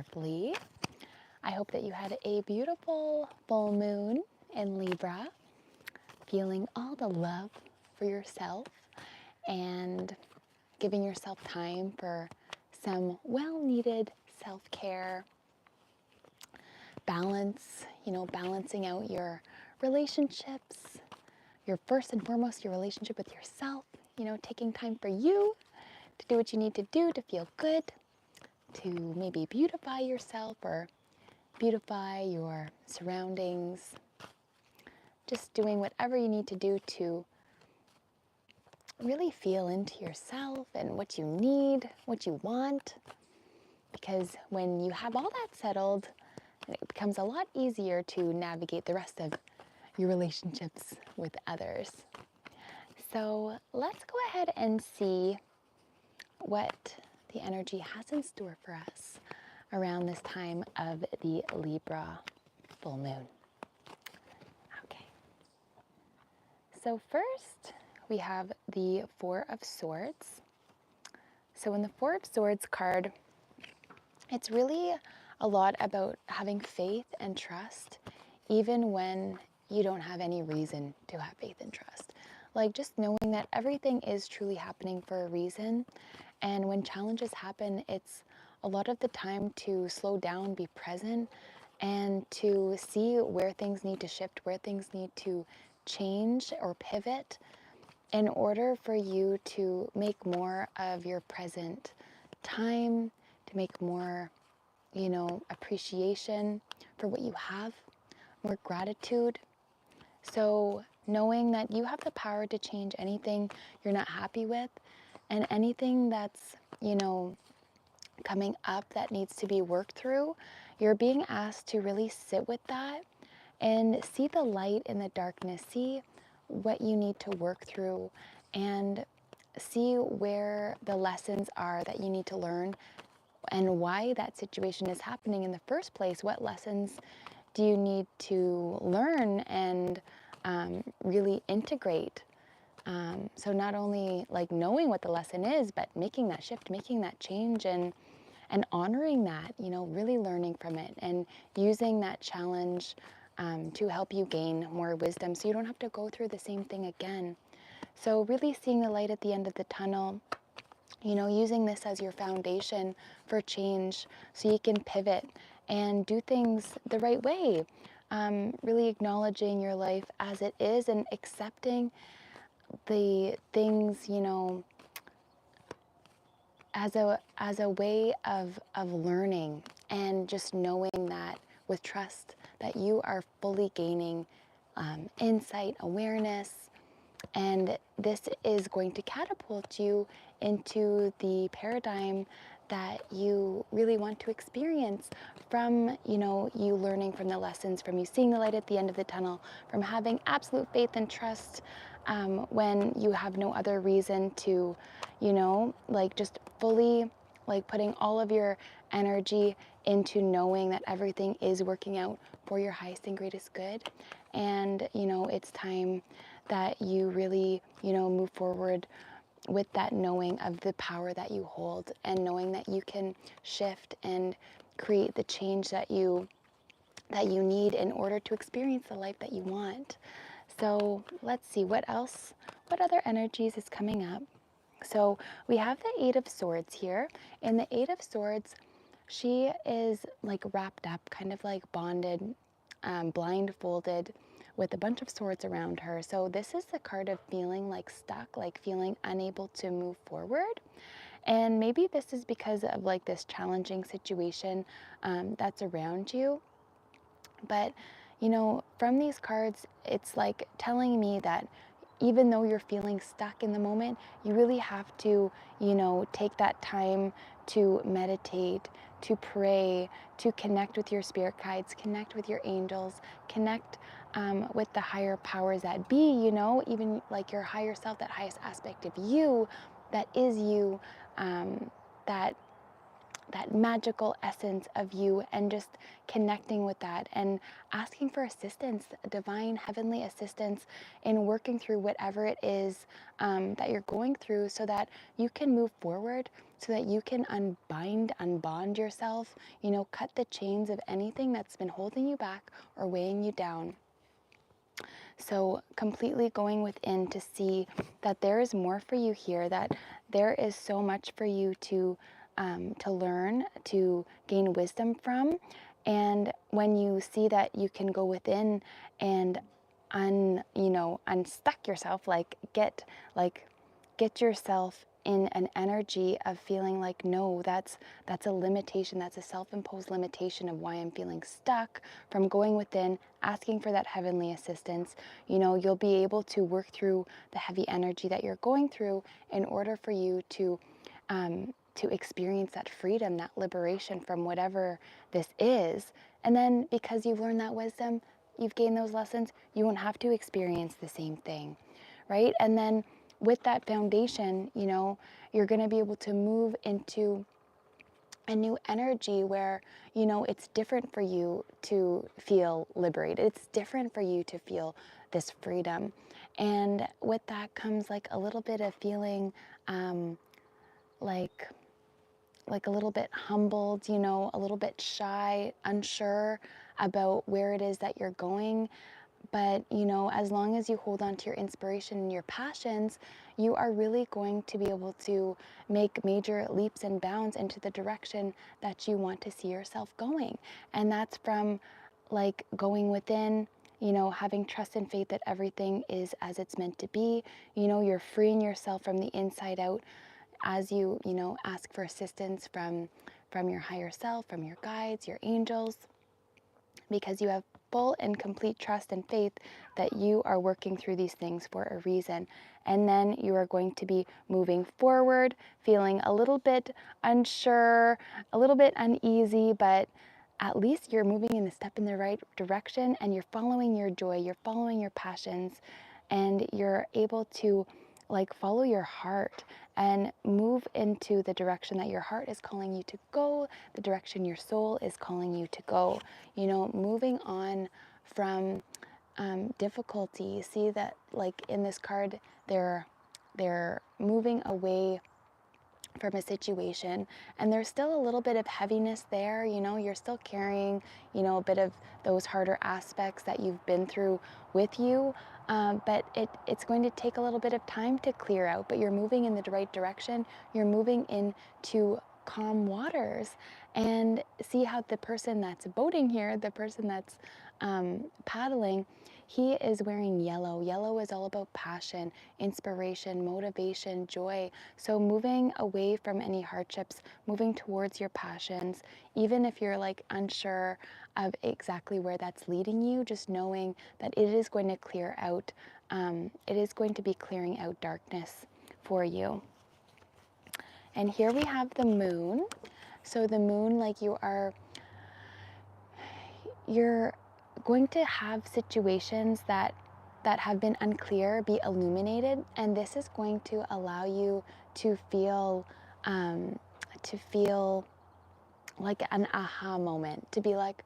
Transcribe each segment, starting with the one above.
deeply. I hope that you had a beautiful full moon in Libra, feeling all the love for yourself and giving yourself time for some well-needed self-care, balance, balancing out your relationships, your first and foremost, your relationship with yourself, taking time for you to do what you need to do to feel good, to maybe beautify yourself or beautify your surroundings, just doing whatever you need to do to really feel into yourself and what you need, what you want, because when you have all that settled, it becomes a lot easier to navigate the rest of your relationships with others. So let's go ahead and see what the energy has in store for us around this time of the Libra full moon. Okay. So first, we have the Four of Swords. So in the Four of Swords card, it's really a lot about having faith and trust, even when you don't have any reason to have faith and trust. Like just knowing that everything is truly happening for a reason. And when challenges happen, it's a lot of the time to slow down, be present, and to see where things need to shift, where things need to change or pivot in order for you to make more of your present time, to make more, appreciation for what you have, more gratitude. So knowing that you have the power to change anything you're not happy with and anything that's, coming up that needs to be worked through, you're being asked to really sit with that and see the light in the darkness, see what you need to work through, and see where the lessons are that you need to learn and why that situation is happening in the first place. What lessons do you need to learn and really integrate? So not only like knowing what the lesson is, but making that shift, making that change, and honoring that, really learning from it and using that challenge to help you gain more wisdom so you don't have to go through the same thing again. So really seeing the light at the end of the tunnel, using this as your foundation for change so you can pivot and do things the right way. Really acknowledging your life as it is and accepting the things, as a way of learning, and just knowing that with trust that you are fully gaining insight, awareness, and this is going to catapult you into the paradigm that you really want to experience from, you learning from the lessons, from you seeing the light at the end of the tunnel, from having absolute faith and trust when you have no other reason to, like just fully like putting all of your energy into knowing that everything is working out for your highest and greatest good. And, it's time that you really, move forward with that knowing of the power that you hold and knowing that you can shift and create the change that you need in order to experience the life that you want. So let's see what else, what other energies is coming up. So we have the Eight of Swords here. In the Eight of Swords, she is like wrapped up, kind of like bonded, blindfolded, with a bunch of swords around her. So this is the card of feeling like stuck, like feeling unable to move forward. And maybe this is because of like this challenging situation that's around you. But, from these cards, it's like telling me that even though you're feeling stuck in the moment, you really have to, take that time to meditate, to pray, to connect with your spirit guides, connect with your angels, connect with the higher powers that be, even like your higher self, that highest aspect of you, that is you, that that magical essence of you, and just connecting with that and asking for assistance, divine heavenly assistance, in working through whatever it is that you're going through, so that you can move forward, so that you can unbond yourself, cut the chains of anything that's been holding you back or weighing you down. So completely going within to see that there is more for you here, that there is so much for you to learn, to gain wisdom from. And when you see that you can go within and unstuck yourself, get yourself in an energy of feeling like, no, that's a limitation, that's a self-imposed limitation of why I'm feeling stuck, from going within, asking for that heavenly assistance, you'll be able to work through the heavy energy that you're going through in order for you to experience that freedom, that liberation from whatever this is. And then because you've learned that wisdom, you've gained those lessons, you won't have to experience the same thing, right? And then with that foundation, you're going to be able to move into a new energy where, it's different for you to feel liberated. It's different for you to feel this freedom. And with that comes like a little bit of feeling like a little bit humbled, a little bit shy, unsure about where it is that you're going. But, as long as you hold on to your inspiration and your passions, you are really going to be able to make major leaps and bounds into the direction that you want to see yourself going. And that's from like going within, having trust and faith that everything is as it's meant to be. You're freeing yourself from the inside out as you, ask for assistance from your higher self, from your guides, your angels, because you have full and complete trust and faith that you are working through these things for a reason. And then you are going to be moving forward, feeling a little bit unsure, a little bit uneasy, but at least you're moving in a step in the right direction, and you're following your joy, you're following your passions, and you're able to follow your heart and move into the direction that your heart is calling you to go, the direction your soul is calling you to go. Moving on from difficulty. See that in this card, they're moving away from a situation, and there's still a little bit of heaviness there. You're still carrying a bit of those harder aspects that you've been through with you, but it's going to take a little bit of time to clear out. But you're moving in the right direction. You're moving into calm waters. And see how the person that's boating here, the person that's paddling, he is wearing yellow. Yellow is all about passion, inspiration, motivation, joy. So moving away from any hardships, moving towards your passions, even if you're unsure of exactly where that's leading you, just knowing that it is going to clear out, it is going to be clearing out darkness for you. And here we have the moon. So the moon, you're going to have situations that have been unclear be illuminated, and this is going to allow you to feel like an aha moment, to be like,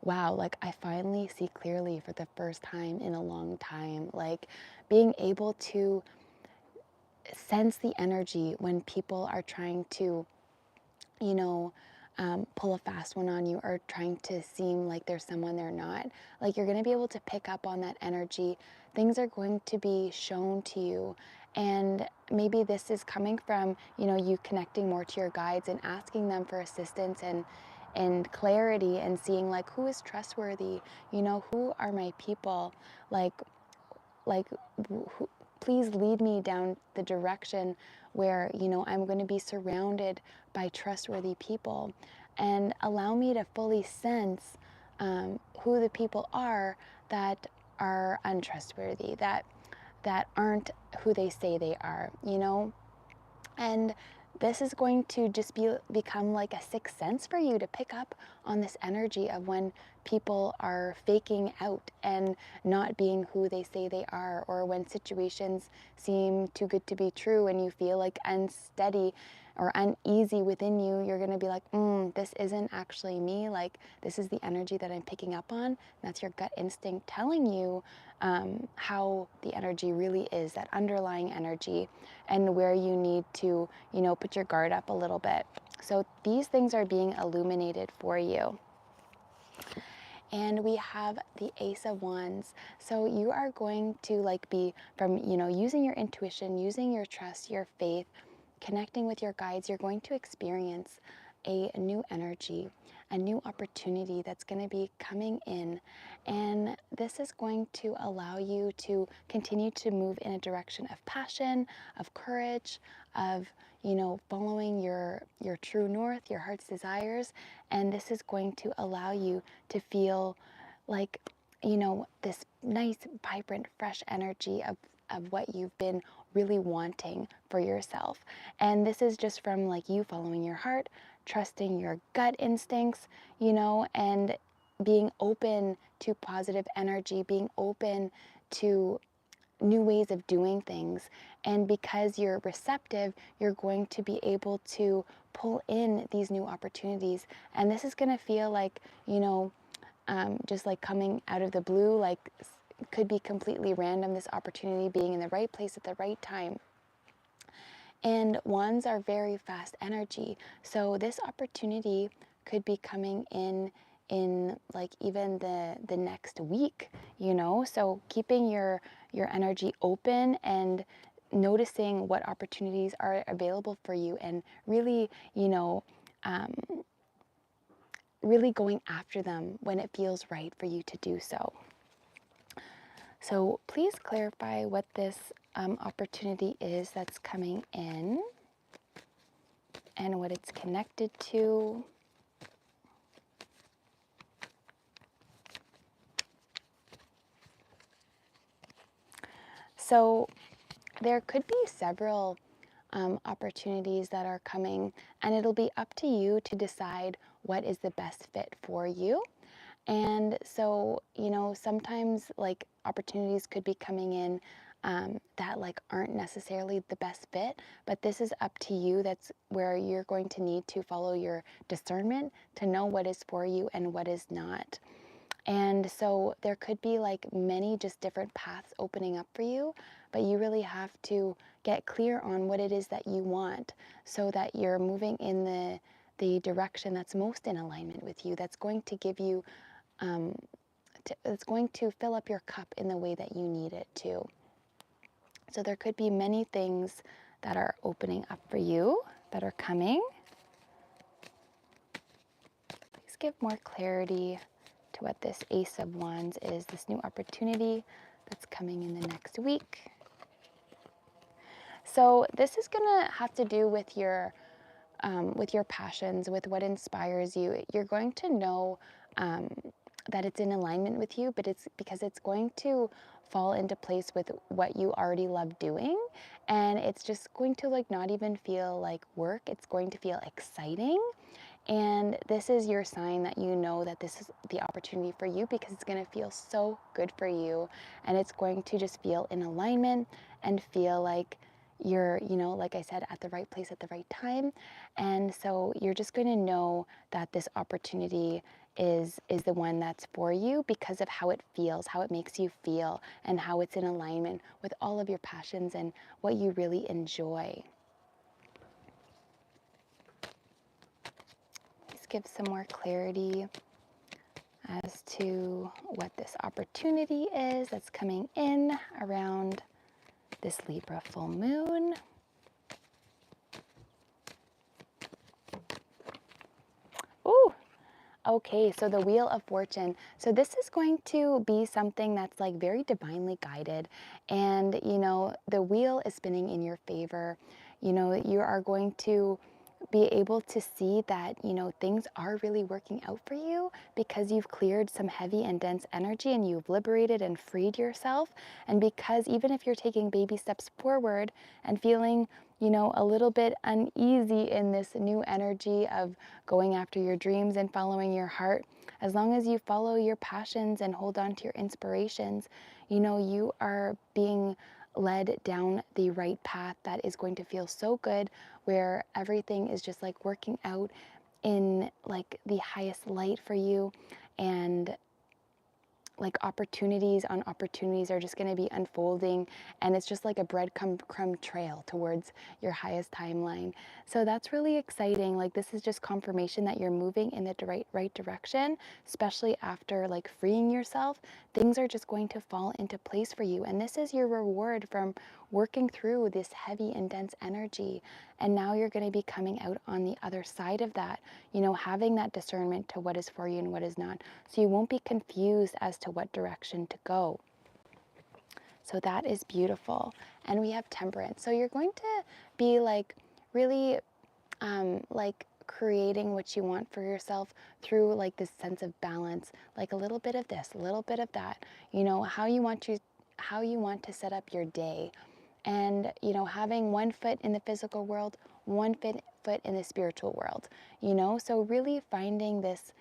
wow, I finally see clearly for the first time in a long time. Being able to sense the energy when people are trying to pull a fast one on you, or trying to seem like there's someone they're not. You're going to be able to pick up on that energy. Things are going to be shown to you, and maybe this is coming from you connecting more to your guides and asking them for assistance and clarity, and seeing who is trustworthy, who are my people, who, please lead me down the direction where I'm going to be surrounded by trustworthy people, and allow me to fully sense who the people are that are untrustworthy, that aren't who they say they are, and this is going to just become like a sixth sense for you, to pick up on this energy of when people are faking out and not being who they say they are, or when situations seem too good to be true and you feel unsteady, or uneasy within you, you're going to be like, this isn't actually me. Like, this is the energy that I'm picking up on. That's your gut instinct telling you how the energy really is, that underlying energy, and where you need to, put your guard up a little bit. So these things are being illuminated for you. And we have the Ace of Wands. So you are going to be from, using your intuition, using your trust, your faith, connecting with your guides, you're going to experience a new energy, a new opportunity that's going to be coming in. And this is going to allow you to continue to move in a direction of passion, of courage, of following your true north, your heart's desires. And this is going to allow you to feel like, this nice, vibrant, fresh energy of what you've been really wanting for yourself. And this is just from you following your heart, trusting your gut instincts, and being open to positive energy, being open to new ways of doing things. And because you're receptive, you're going to be able to pull in these new opportunities. And this is going to feel like, just coming out of the blue, could be completely random, this opportunity being in the right place at the right time. And wands are very fast energy. So this opportunity could be coming in even the next week, So keeping your energy open and noticing what opportunities are available for you, and really, really going after them when it feels right for you to do so. So please clarify what this opportunity is that's coming in and what it's connected to. So there could be several opportunities that are coming, and it'll be up to you to decide what is the best fit for you. And so, sometimes opportunities could be coming in that aren't necessarily the best fit, but this is up to you. That's where you're going to need to follow your discernment to know what is for you and what is not. And so there could be many just different paths opening up for you, but you really have to get clear on what it is that you want, so that you're moving in the direction that's most in alignment with you, that's going to give you it's going to fill up your cup in the way that you need it to. So there could be many things that are opening up for you, that are coming. Please give more clarity to what this Ace of Wands is, this new opportunity that's coming in the next week. So this is going to have to do with your passions, with what inspires you. You're going to know that it's in alignment with you, but it's because it's going to fall into place with what you already love doing, and it's just going to not even feel like work. It's going to feel exciting. And this is your sign that you know that this is the opportunity for you, because it's going to feel so good for you, and it's going to just feel in alignment and feel like you're, like I said, at the right place at the right time. And so you're just going to know that this opportunity is the one that's for you, because of how it feels, how it makes you feel, and how it's in alignment with all of your passions and what you really enjoy. Let's give some more clarity as to what this opportunity is that's coming in around this Libra full moon. Ooh, okay, so the Wheel of Fortune. So this is going to be something that's very divinely guided, and the wheel is spinning in your favor. You are going to be able to see that, things are really working out for you, because you've cleared some heavy and dense energy, and you've liberated and freed yourself. And because even if you're taking baby steps forward and feeling, a little bit uneasy in this new energy of going after your dreams and following your heart, as long as you follow your passions and hold on to your inspirations, you are being led down the right path that is going to feel so good, where everything is just like working out in like the highest light for you, and like opportunities on opportunities are just going to be unfolding, and it's just like a breadcrumb trail towards your highest timeline. So that's really exciting. Like, this is just confirmation that you're moving in the right direction, especially after like freeing yourself. Things are just going to fall into place for you, and this is your reward from working through this heavy and dense energy. And now you're going to be coming out on the other side of that, you know, having that discernment to what is for you and what is not. So you won't be confused as to what direction to go. So that is beautiful. And we have temperance. So you're going to be like really like creating what you want for yourself through like this sense of balance, like a little bit of this, a little bit of that, you know, how you want to set up your day. And, you know, having one foot in the physical world, one foot in the spiritual world, you know, so really finding this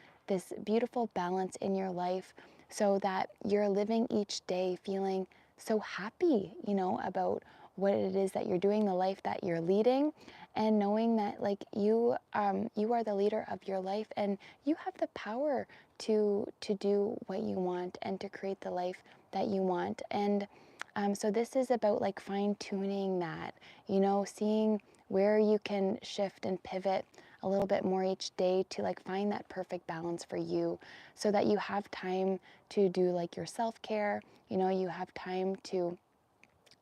beautiful balance in your life so that you're living each day feeling so happy, you know, about what it is that you're doing, the life that you're leading, and knowing that like you are the leader of your life, and you have the power to do what you want and to create the life that you want. And so this is about like fine-tuning that, you know, seeing where you can shift and pivot a little bit more each day to like find that perfect balance for you, so that you have time to do like your self-care, you know, you have time to,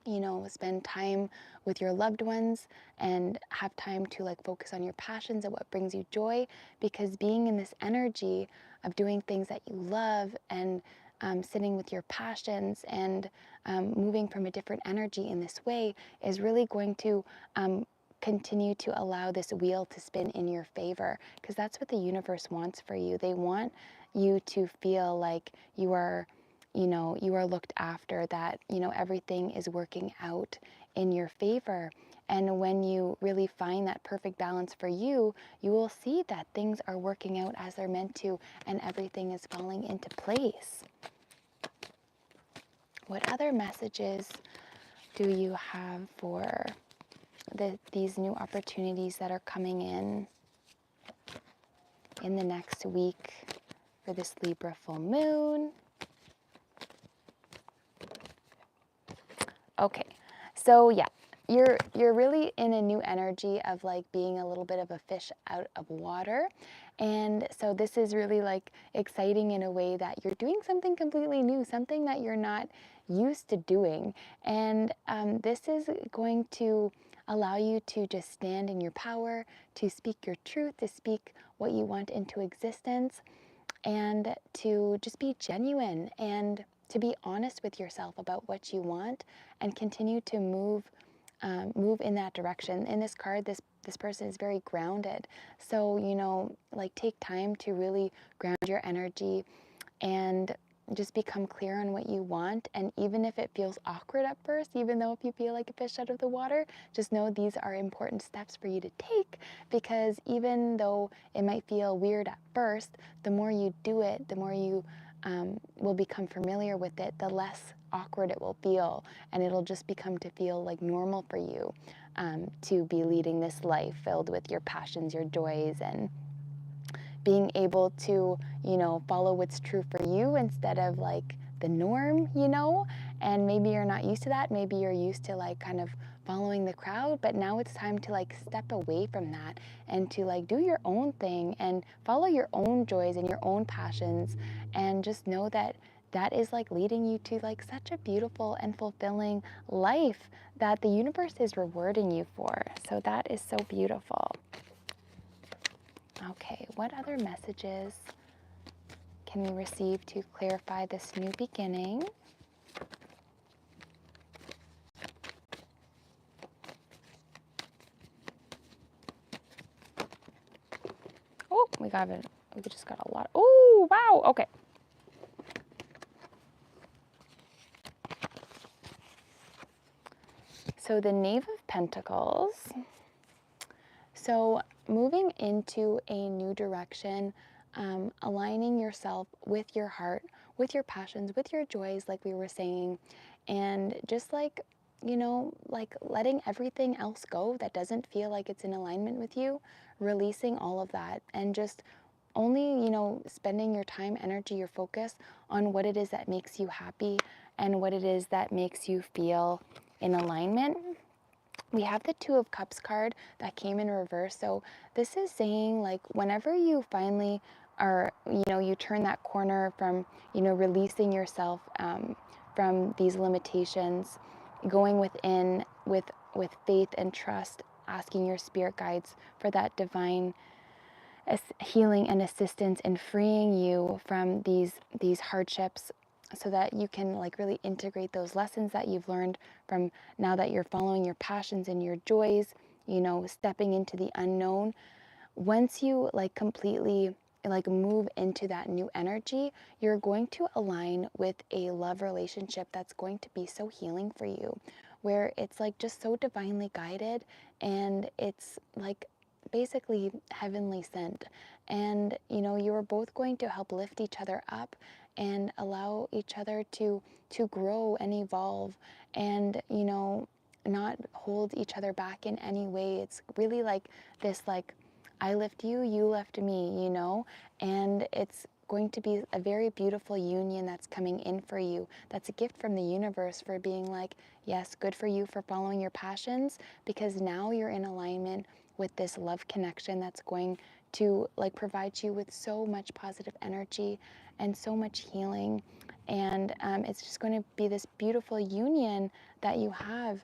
you know, spend time with your loved ones and have time to like focus on your passions and what brings you joy. Because being in this energy of doing things that you love and sitting with your passions and moving from a different energy in this way is really going to continue to allow this wheel to spin in your favor, because that's what the universe wants for you. They want you to feel like you are, you know, you are looked after, that, you know, everything is working out in your favor. And when you really find that perfect balance for you, you will see that things are working out as they're meant to, and everything is falling into place. What other messages do you have for these new opportunities that are coming in the next week for this Libra full moon? Okay, so yeah, you're really in a new energy of like being a little bit of a fish out of water. And so this is really like exciting in a way that you're doing something completely new, something that you're not used to doing. And this is going to allow you to just stand in your power, to speak your truth, to speak what you want into existence, and to just be genuine and to be honest with yourself about what you want, and continue to move in that direction. In this card, this person is very grounded. So, you know, like take time to really ground your energy and just become clear on what you want. And even if it feels awkward at first, even though if you feel like a fish out of the water, just know these are important steps for you to take, because even though it might feel weird at first, the more you do it, the more you will become familiar with it, the less awkward it will feel, and it'll just become to feel like normal for you to be leading this life filled with your passions, your joys, and being able to, you know, follow what's true for you instead of like the norm, you know. And maybe you're not used to that. Maybe you're used to like kind of following the crowd, but now it's time to like step away from that and to like do your own thing and follow your own joys and your own passions, and just know that that is like leading you to like such a beautiful and fulfilling life that the universe is rewarding you for. So that is so beautiful. Okay, what other messages can we receive to clarify this new beginning? Oh, we just got a lot. Oh, wow, okay. So the Knave of Pentacles. So moving into a new direction, aligning yourself with your heart, with your passions, with your joys, like we were saying, and just like like letting everything else go that doesn't feel like it's in alignment with you, releasing all of that and just only, spending your time, energy, your focus on what it is that makes you happy and what it is that makes you feel in alignment. We have the Two of Cups card that came in reverse. So this is saying, like, whenever you finally are, you turn that corner from, releasing yourself from these limitations, going within with faith and trust, asking your spirit guides for that divine healing and assistance and freeing you from these hardships, so that you can like really integrate those lessons that you've learned from now that you're following your passions and your joys, stepping into the unknown. Once you like completely like move into that new energy, you're going to align with a love relationship that's going to be so healing for you, where it's like just so divinely guided, and it's like basically heavenly sent. And you are both going to help lift each other up and allow each other to grow and evolve, and not hold each other back in any way. It's really like this, like, I lift you, you lift me, and it's going to be a very beautiful union that's coming in for you. That's a gift from the universe for being like, yes, good for you for following your passions, because now you're in alignment with this love connection that's going to like provide you with so much positive energy and so much healing. And it's just going to be this beautiful union that you have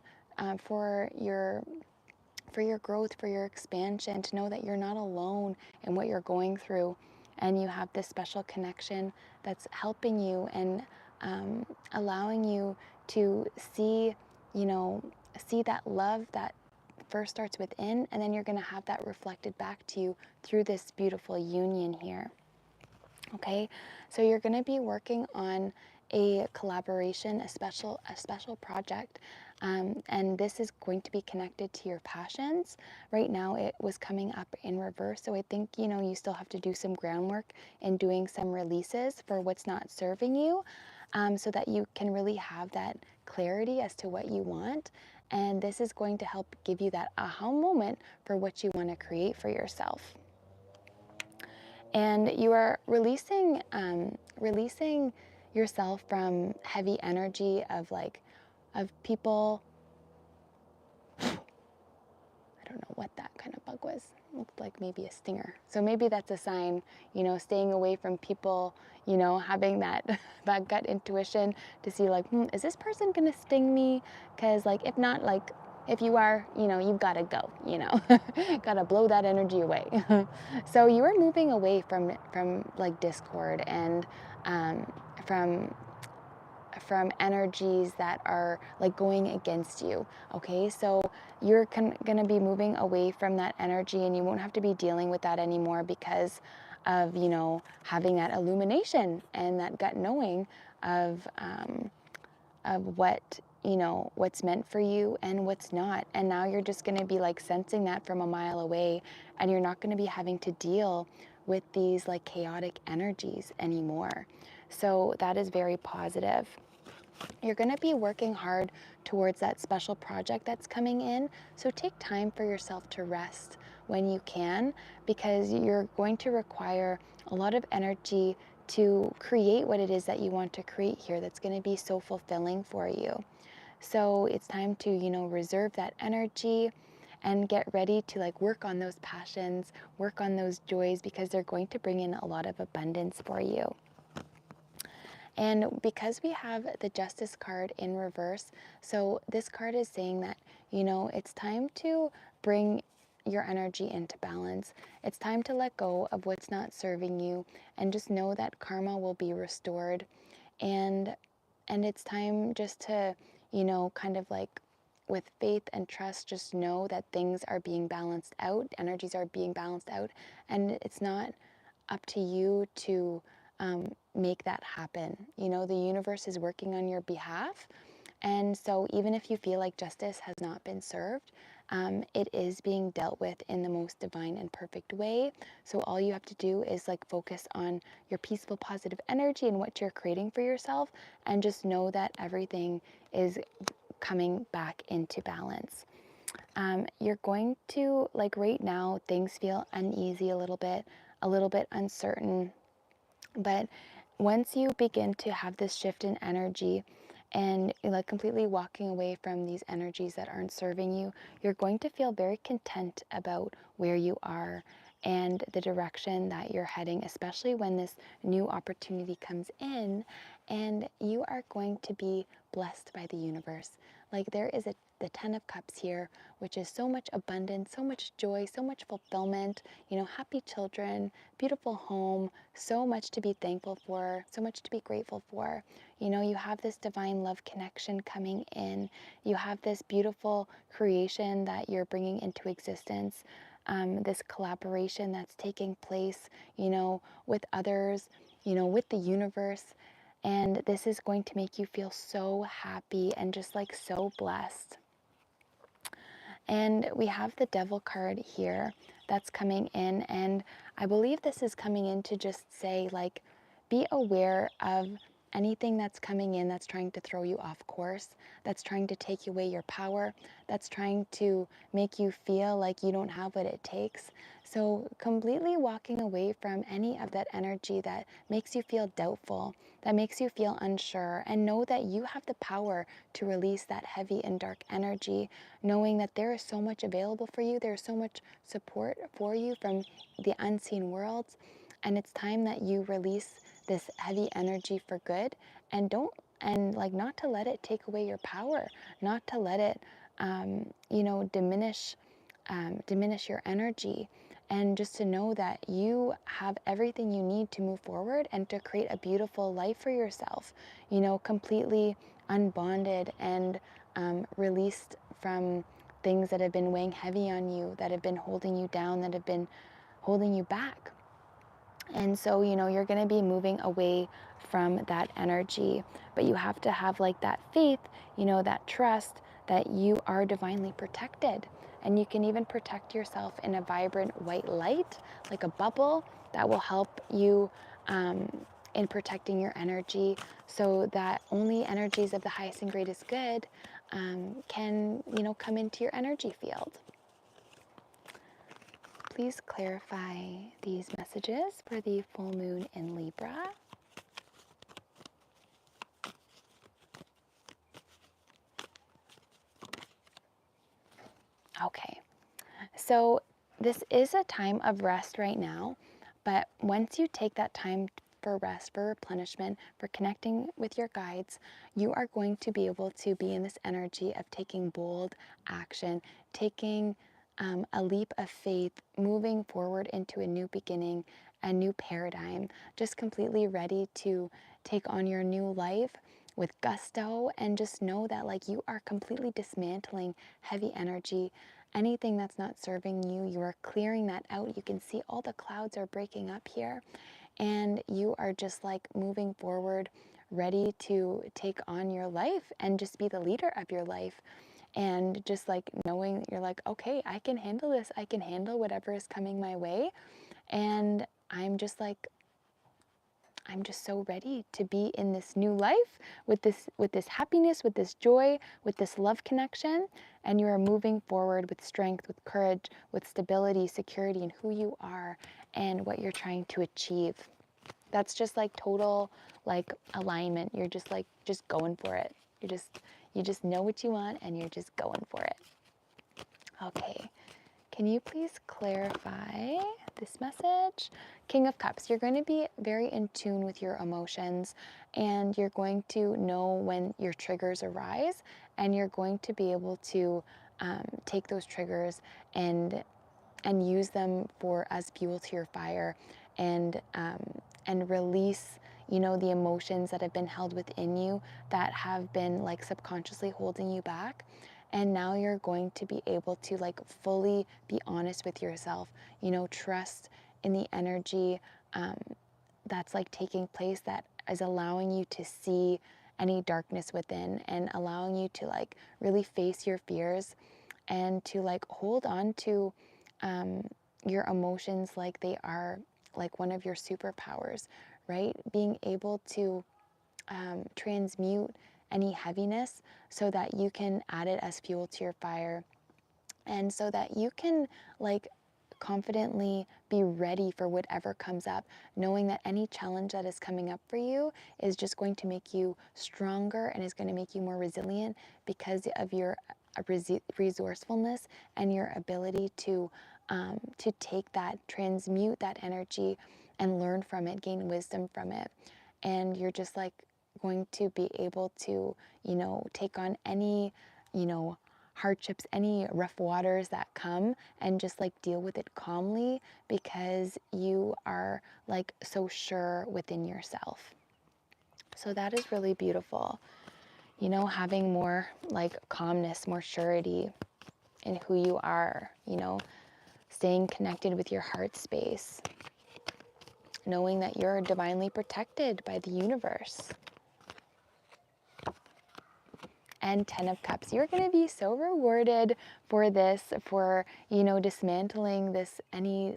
for your growth, for your expansion, to know that you're not alone in what you're going through, and you have this special connection that's helping you and allowing you to see, see that love that first starts within, and then you're going to have that reflected back to you through this beautiful union here. Okay, so you're going to be working on a collaboration, a special project, and this is going to be connected to your passions. Right now, it was coming up in reverse, so I think you still have to do some groundwork in doing some releases for what's not serving you, so that you can really have that clarity as to what you want. And this is going to help give you that aha moment for what you want to create for yourself. And you are releasing yourself from heavy energy of people. I don't know what that kind of bug was. It looked like maybe a stinger. So maybe that's a sign, staying away from people, having that that gut intuition to see like, is this person gonna sting me? Because like if not, like if you are, you've got to go, got to blow that energy away. So you are moving away from like discord and from energies that are like going against you. Okay, so you're going to be moving away from that energy, and you won't have to be dealing with that anymore because of having that illumination and that gut knowing of what what's meant for you and what's not. And now you're just going to be like sensing that from a mile away, and you're not going to be having to deal with these like chaotic energies anymore. So that is very positive. You're going to be working hard towards that special project that's coming in. So take time for yourself to rest when you can, because you're going to require a lot of energy to create what it is that you want to create here that's going to be so fulfilling for you. So it's time to, reserve that energy and get ready to like work on those passions, work on those joys, because they're going to bring in a lot of abundance for you. And because we have the Justice card in reverse, so this card is saying that, it's time to bring your energy into balance. It's time to let go of what's not serving you and just know that karma will be restored. And it's time just to, kind of like with faith and trust, just know that things are being balanced out, energies are being balanced out, and it's not up to you to make that happen. The universe is working on your behalf. And so even if you feel like justice has not been served, it is being dealt with in the most divine and perfect way. So all you have to do is like focus on your peaceful, positive energy and what you're creating for yourself, and just know that everything is coming back into balance. You're going to, like right now, things feel uneasy a little bit uncertain. But once you begin to have this shift in energy and like completely walking away from these energies that aren't serving you, you're going to feel very content about where you are and the direction that you're heading, especially when this new opportunity comes in, and you are going to be blessed by the universe. Like there is the 10 of Cups here, which is so much abundance, so much joy, so much fulfillment, happy children, beautiful home, so much to be thankful for, so much to be grateful for. You have this divine love connection coming in. You have this beautiful creation that you're bringing into existence, this collaboration that's taking place, with others, with the universe. And this is going to make you feel so happy and just like so blessed. And we have the Devil card here that's coming in. And I believe this is coming in to just say, like, be aware of anything that's coming in that's trying to throw you off course, that's trying to take away your power, that's trying to make you feel like you don't have what it takes. So completely walking away from any of that energy that makes you feel doubtful, that makes you feel unsure, and know that you have the power to release that heavy and dark energy, knowing that there is so much available for you, there's so much support for you from the unseen worlds, and it's time that you release this heavy energy for good, and like not to let it take away your power, not to let it diminish your energy, and just to know that you have everything you need to move forward and to create a beautiful life for yourself, completely unbonded and released from things that have been weighing heavy on you, that have been holding you down, that have been holding you back. And so, you're going to be moving away from that energy, but you have to have like that faith, that trust that you are divinely protected. And you can even protect yourself in a vibrant white light, like a bubble that will help you in protecting your energy, so that only energies of the highest and greatest good can, come into your energy field. Please clarify these messages for the full moon in Libra. Okay, so this is a time of rest right now, but once you take that time for rest, for replenishment, for connecting with your guides, you are going to be able to be in this energy of taking bold action, taking a leap of faith, moving forward into a new beginning, a new paradigm, just completely ready to take on your new life with gusto, and just know that like you are completely dismantling heavy energy. Anything that's not serving you, you are clearing that out. You can see all the clouds are breaking up here, and you are just like moving forward, ready to take on your life and just be the leader of your life. And just like knowing that you're like, okay, I can handle this. I can handle whatever is coming my way. And I'm just so ready to be in this new life with this happiness, with this joy, with this love connection. And you are moving forward with strength, with courage, with stability, security in who you are and what you're trying to achieve. That's just like total like alignment. You're just going for it. You just know what you want and you're just going for it. Okay. Can you please clarify this message? King of Cups, you're going to be very in tune with your emotions, and you're going to know when your triggers arise, and you're going to be able to take those triggers and use them as fuel to your fire, and release the emotions that have been held within you, that have been like subconsciously holding you back. And now you're going to be able to like fully be honest with yourself, trust in the energy that's like taking place, that is allowing you to see any darkness within, and allowing you to like really face your fears, and to like hold on to your emotions like they are like one of your superpowers, right? Being able to transmute any heaviness, so that you can add it as fuel to your fire, and so that you can like confidently be ready for whatever comes up, knowing that any challenge that is coming up for you is just going to make you stronger and is going to make you more resilient because of your resourcefulness and your ability to take that, transmute that energy and learn from it, gain wisdom from it. And you're just like going to be able to, take on any, hardships, any rough waters that come, and just like deal with it calmly because you are like so sure within yourself. So that is really beautiful. Having more like calmness, more surety in who you are, staying connected with your heart space, knowing that you're divinely protected by the universe. And 10 of Cups, you're going to be so rewarded for this, for, dismantling this, any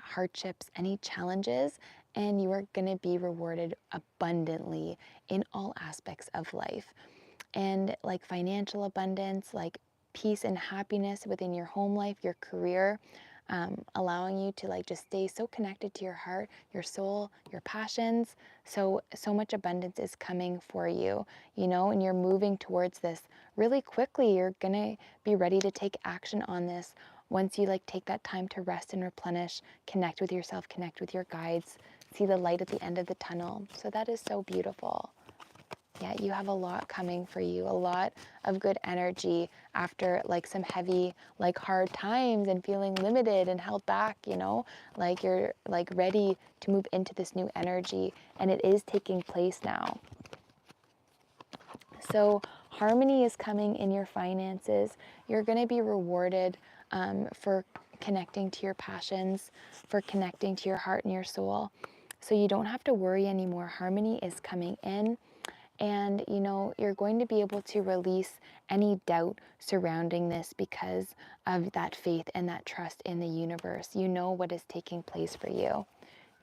hardships, any challenges, and you are going to be rewarded abundantly in all aspects of life. And like financial abundance, like peace and happiness within your home life, your career, allowing you to like just stay so connected to your heart, your soul, your passions. So much abundance is coming for you, and you're moving towards this really quickly. You're gonna be ready to take action on this once you like take that time to rest and replenish, connect with yourself, connect with your guides, see the light at the end of the tunnel. So that is so beautiful. Yeah, you have a lot coming for you, a lot of good energy after like some heavy, like hard times and feeling limited and held back, like you're like ready to move into this new energy, and it is taking place now. So harmony is coming in your finances. You're going to be rewarded for connecting to your passions, for connecting to your heart and your soul. So you don't have to worry anymore. Harmony is coming in. And, you're going to be able to release any doubt surrounding this because of that faith and that trust in the universe. You know what is taking place for you.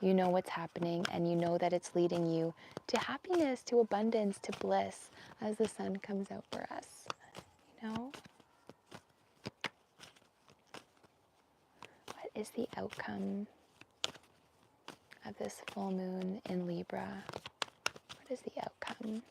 You know what's happening, and you know that it's leading you to happiness, to abundance, to bliss as the sun comes out for us. What is the outcome of this full moon in Libra? What is the outcome?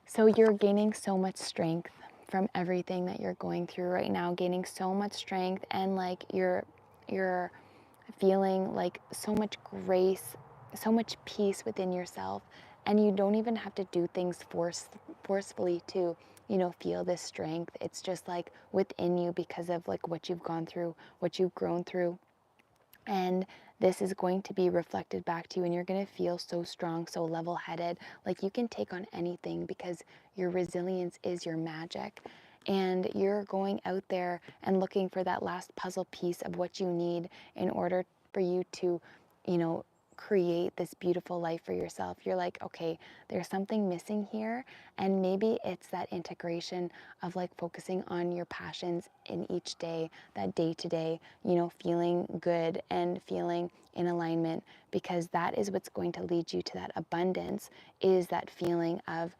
So you're gaining so much strength from everything that you're going through right now, gaining so much strength, and like you're feeling like so much grace, so much peace within yourself, and you don't even have to do things forcefully to, feel this strength. It's just like within you because of like what you've gone through, what you've grown through. And this is going to be reflected back to you, and you're going to feel so strong, so level-headed, like you can take on anything because your resilience is your magic. And you're going out there and looking for that last puzzle piece of what you need in order for you to, create this beautiful life for yourself. You're like, okay, there's something missing here, and maybe it's that integration of like focusing on your passions in each day, that day to day, feeling good and feeling in alignment, because that is what's going to lead you to that abundance, is that feeling of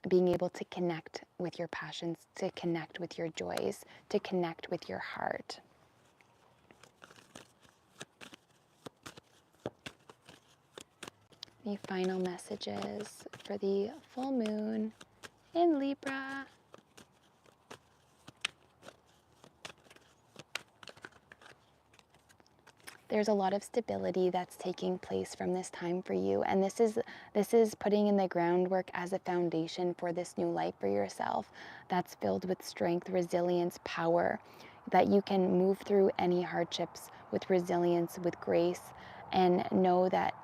being able to connect with your passions, to connect with your joys, to connect with your heart. Any final messages for the full moon in Libra? There's a lot of stability that's taking place from this time for you, and this is putting in the groundwork as a foundation for this new life for yourself that's filled with strength, resilience, power, that you can move through any hardships with resilience, with grace, and know that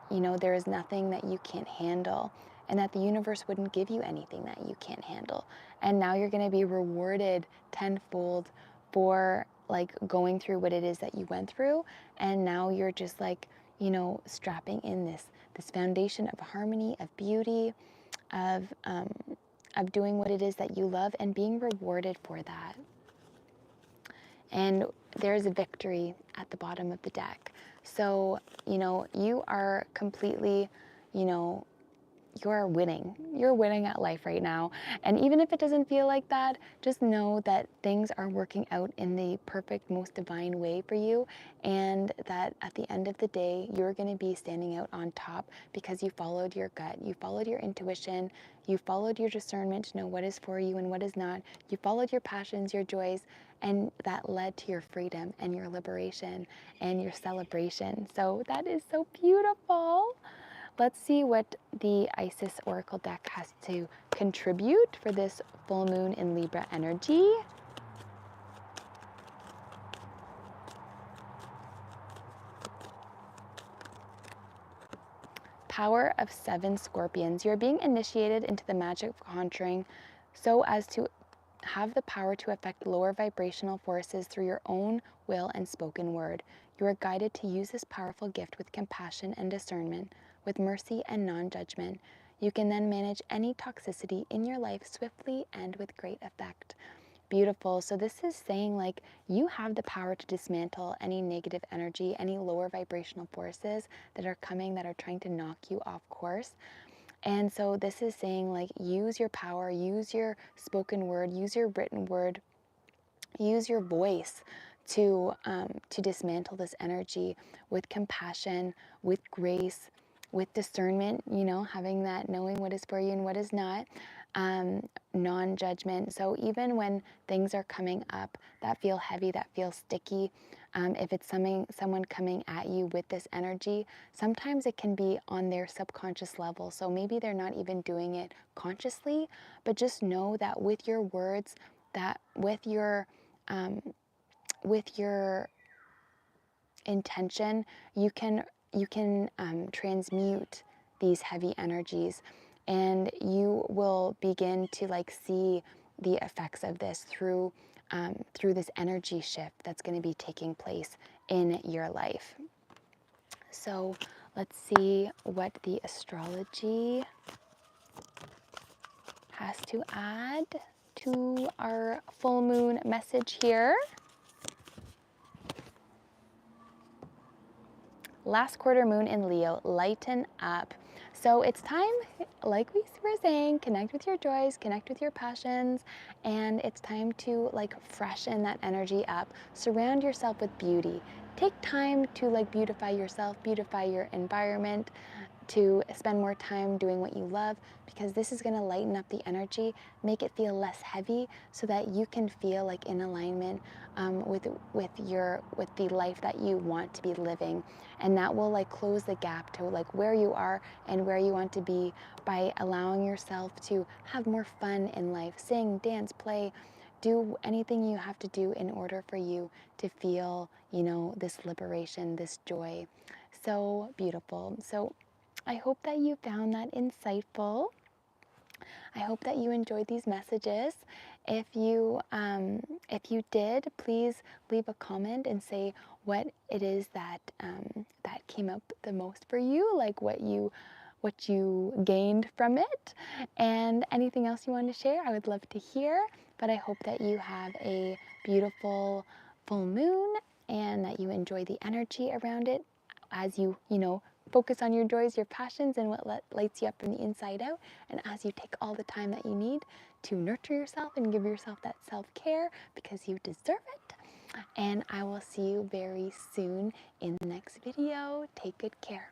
there is nothing that you can't handle, and that the universe wouldn't give you anything that you can't handle. And now you're going to be rewarded tenfold for like going through what it is that you went through, and now you're just like, strapping in this foundation of harmony, of beauty, of doing what it is that you love and being rewarded for that. And there's a victory at the bottom of the deck. So, you are completely, you're winning. You're winning at life right now. And even if it doesn't feel like that, just know that things are working out in the perfect, most divine way for you. And that at the end of the day, you're going to be standing out on top because you followed your gut, you followed your intuition, you followed your discernment to know what is for you and what is not. You followed your passions, your joys, and that led to your freedom and your liberation and your celebration. So that is so beautiful. Let's see what the Isis Oracle deck has to contribute for this full moon in Libra energy. Power of 7 Scorpions. You're being initiated into the magic of conjuring so as to have the power to affect lower vibrational forces through your own will and spoken word. You are guided to use this powerful gift with compassion and discernment, with mercy and non-judgment. You can then manage any toxicity in your life swiftly and with great effect. Beautiful. So this is saying like you have the power to dismantle any negative energy, any lower vibrational forces that are coming that are trying to knock you off course. And so this is saying like use your power, use your spoken word, use your written word, use your voice to dismantle this energy with compassion, with grace, with discernment, having that knowing what is for you and what is not, non-judgment. So even when things are coming up that feel heavy, that feel sticky, if it's someone coming at you with this energy, sometimes it can be on their subconscious level. So maybe they're not even doing it consciously, but just know that with your words, that with your intention, you can transmute these heavy energies, and you will begin to like see the effects of this through this energy shift that's going to be taking place in your life. So let's see what the astrology has to add to our full moon message here. Last quarter moon in Leo, lighten up. So it's time, like we were saying, connect with your joys, connect with your passions, and it's time to like freshen that energy up. Surround yourself with beauty. Take time to like beautify yourself, beautify your environment, to spend more time doing what you love, because this is going to lighten up the energy, make it feel less heavy, so that you can feel like in alignment with the life that you want to be living. And that will like close the gap to like where you are and where you want to be, by allowing yourself to have more fun in life, sing, dance, play, do anything you have to do in order for you to feel, this liberation, this joy. So beautiful. So I hope that you found that insightful. I hope that you enjoyed these messages. If you did, please leave a comment and say what it is that that came up the most for you, like what you gained from it, and anything else you want to share. I would love to hear. But I hope that you have a beautiful full moon and that you enjoy the energy around it as you focus on your joys, your passions, and what lights you up from the inside out. And as you take all the time that you need to nurture yourself and give yourself that self-care, because you deserve it. And I will see you very soon in the next video. Take good care.